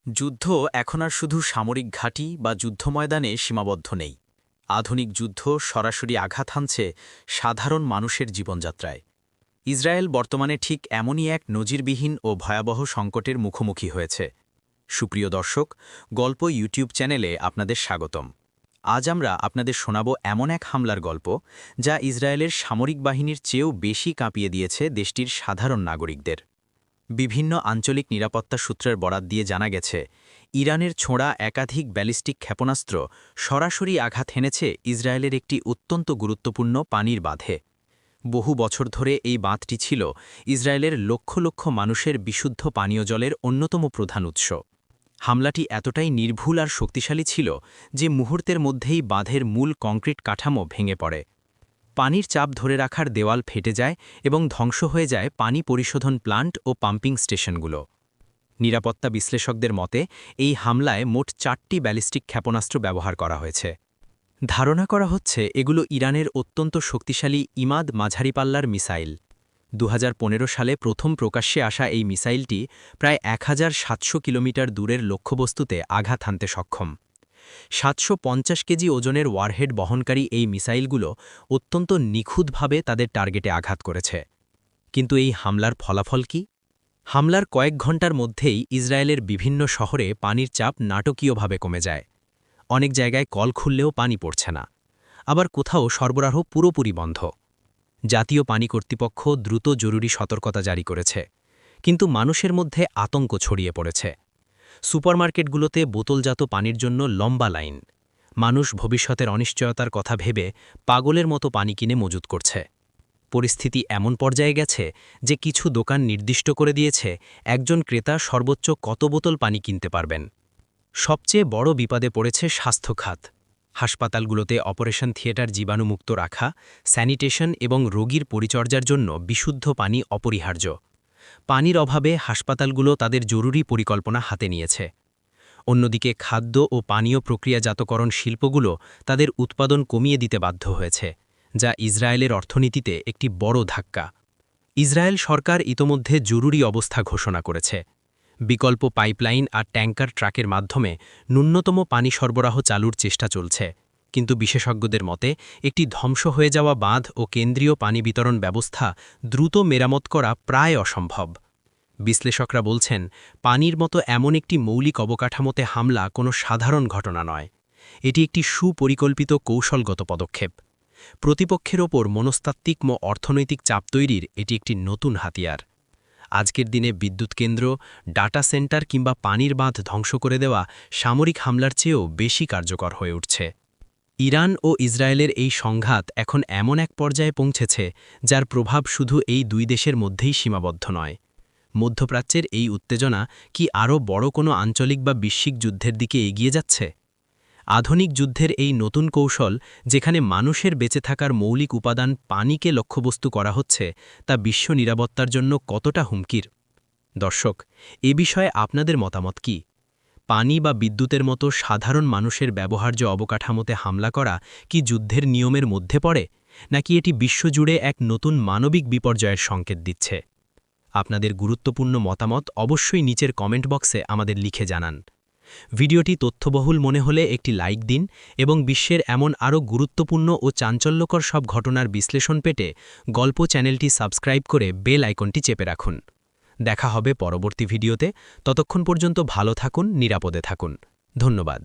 যুদ্ধ এখন আর শুধু সামরিক ঘাঁটি বা যুদ্ধময়দানে সীমাবদ্ধ নেই। আধুনিক যুদ্ধ সরাসরি আঘাত হানছে সাধারণ মানুষের জীবনযাত্রায়। ইসরায়েল বর্তমানে ঠিক এমনই এক নজিরবিহীন ও ভয়াবহ সংকটের মুখোমুখি হয়েছে। সুপ্রিয় দর্শক, গল্প ইউটিউব চ্যানেলে আপনাদের স্বাগতম। আজ আমরা আপনাদের শোনাব এমন এক হামলার গল্প, যা ইসরায়েলের সামরিক বাহিনীর চেয়েও বেশি কাঁপিয়ে দিয়েছে দেশটির সাধারণ নাগরিকদের। বিভিন্ন আঞ্চলিক নিরাপত্তা সূত্রের বরাত দিয়ে জানা গেছে, ইরানের ছোঁড়া একাধিক ব্যালিস্টিক ক্ষেপণাস্ত্র সরাসরি আঘাত হেনেছে ইসরায়েলের একটি অত্যন্ত গুরুত্বপূর্ণ পানির বাঁধে। বহু বছর ধরে এই বাঁধটি ছিল ইসরায়েলের লক্ষ লক্ষ মানুষের বিশুদ্ধ পানীয় জলের অন্যতম প্রধান উৎস। হামলাটি এতটাই নির্ভুল আর শক্তিশালী ছিল যে মুহূর্তের মধ্যেই বাঁধের মূল কংক্রিট কাঠামো ভেঙে পড়ে। পানির চাপ ধরে রাখার দেওয়াল ফেটে যায় এবং ধ্বংস হয়ে যায় পানি পরিশোধন প্লান্ট ও পাম্পিং স্টেশনগুলো। নিরাপত্তা বিশ্লেষকদের মতে এই হামলায় মোট 4টি ব্যালিস্টিক ক্ষেপণাস্ত্র ব্যবহার করা হয়েছে। ধারণা করা হচ্ছে এগুলো ইরানের অত্যন্ত শক্তিশালী ইমাদ মাঝারি পাল্লার মিসাইল। 2015 সালে প্রথম প্রকাশ্যে আসা এই মিসাইলটি প্রায় 1700 কিলোমিটার দূরের লক্ষ্যবস্তুতে আঘাত হানতে সক্ষম। 750 কেজি ওজনের ওয়ারহেড বহনকারী এই মিসাইলগুলো অত্যন্ত নিখুঁতভাবে তাদের টার্গেটে আঘাত করেছে। কিন্তু এই হামলার ফলাফল কি? হামলার কয়েক ঘণ্টার মধ্যেই ইসরায়েলের বিভিন্ন শহরে পানির চাপ নাটকীয়ভাবে কমে যায়। অনেক জায়গায় কল খুললেও পানি পড়ছে না, আবার কোথাও সরবরাহ পুরোপুরি বন্ধ। জাতীয় পানি কর্তৃপক্ষ দ্রুত জরুরি সতর্কতা জারি করেছে, কিন্তু মানুষের মধ্যে আতঙ্ক ছড়িয়ে পড়েছে। সুপারমার্কেটগুলোতে বোতলজাত পানির জন্য লম্বা লাইন। মানুষ ভবিষ্যতের অনিশ্চয়তার কথা ভেবে পাগলের মতো পানি কিনে মজুত করছে। পরিস্থিতি এমন পর্যায়ে গেছে যে কিছু দোকান নির্দিষ্ট করে দিয়েছে একজন ক্রেতা সর্বোচ্চ কত বোতল পানি কিনতে পারবেন। সবচেয়ে বড় বিপদে পড়েছে স্বাস্থ্য খাত। হাসপাতালগুলোতে অপারেশন থিয়েটার জীবাণুমুক্ত রাখা, স্যানিটেশন এবং রোগীর পরিচর্যার জন্য বিশুদ্ধ পানি অপরিহার্য। পানির অভাবে হাসপাতালগুলো তাদের জরুরি পরিকল্পনা হাতে নিয়েছে। অন্যদিকে খাদ্য ও পানীয় প্রক্রিয়াজাতকরণ শিল্পগুলো তাদের উৎপাদন কমিয়ে দিতে বাধ্য হয়েছে, যা ইসরায়েলের অর্থনীতিতে একটি বড় ধাক্কা। ইসরায়েল সরকার ইতোমধ্যে জরুরি অবস্থা ঘোষণা করেছে। বিকল্প পাইপলাইন আর ট্যাঙ্কার ট্রাকের মাধ্যমে ন্যূনতম পানি সরবরাহ চালুর চেষ্টা চলছে, কিন্তু বিশেষজ্ঞদের মতে একটি ধ্বংস হয়ে যাওয়া বাঁধ ও কেন্দ্রীয় পানি বিতরণ ব্যবস্থা দ্রুত মেরামত করা প্রায় অসম্ভব। বিশ্লেষকরা বলছেন, পানির মতো এমন একটি মৌলিক অবকাঠামোতে হামলা কোনো সাধারণ ঘটনা নয়। এটি একটি সুপরিকল্পিত কৌশলগত পদক্ষেপ। প্রতিপক্ষের ওপর মনস্তাত্ত্বিক ও অর্থনৈতিক চাপ তৈরির এটি একটি নতুন হাতিয়ার। আজকের দিনে বিদ্যুৎ কেন্দ্র, ডাটা সেন্টার কিংবা পানির বাঁধ ধ্বংস করে দেওয়া সামরিক হামলার চেয়েও বেশি কার্যকর হয়ে উঠছে। ইরান ও ইসরায়েলের এই সংঘাত এখন এমন এক পর্যায়ে পৌঁছেছে যার প্রভাব শুধু এই দুই দেশের মধ্যেই সীমাবদ্ধ নয়। মধ্যপ্রাচ্যের এই উত্তেজনা কি আরও বড় কোনো আঞ্চলিক বা বৈশ্বিক যুদ্ধের দিকে এগিয়ে যাচ্ছে? আধুনিক যুদ্ধের এই নতুন কৌশল, যেখানে মানুষের বেঁচে থাকার মৌলিক উপাদান পানিকে লক্ষ্যবস্তু করা হচ্ছে, তা বিশ্ব নিরাপত্তার জন্য কতটা হুমকির? দর্শক, এ বিষয়ে আপনাদের মতামত কি? পানি বা বিদ্যুতের মতো সাধারণ মানুষের ব্যবহার্য অবকাঠামোতে হামলা করা কি যুদ্ধের নিয়মের মধ্যে পড়ে, নাকি এটি বিশ্বজুড়ে এক নতুন মানবিক বিপর্যয়ের সংকেত দিচ্ছে? আপনাদের গুরুত্বপূর্ণ মতামত অবশ্যই নিচের কমেন্ট বক্সে আমাদের লিখে জানান। ভিডিওটি তথ্যবহুল মনে হলে একটি লাইক দিন এবং বিশ্বের এমন আরও গুরুত্বপূর্ণ ও চাঞ্চল্যকর সব ঘটনার বিশ্লেষণ পেতে গল্প চ্যানেলটি সাবস্ক্রাইব করে বেল আইকনটি চেপে রাখুন। দেখা হবে পরবর্তী ভিডিওতে। ততক্ষণ পর্যন্ত ভালো থাকুন, নিরাপদে থাকুন। ধন্যবাদ।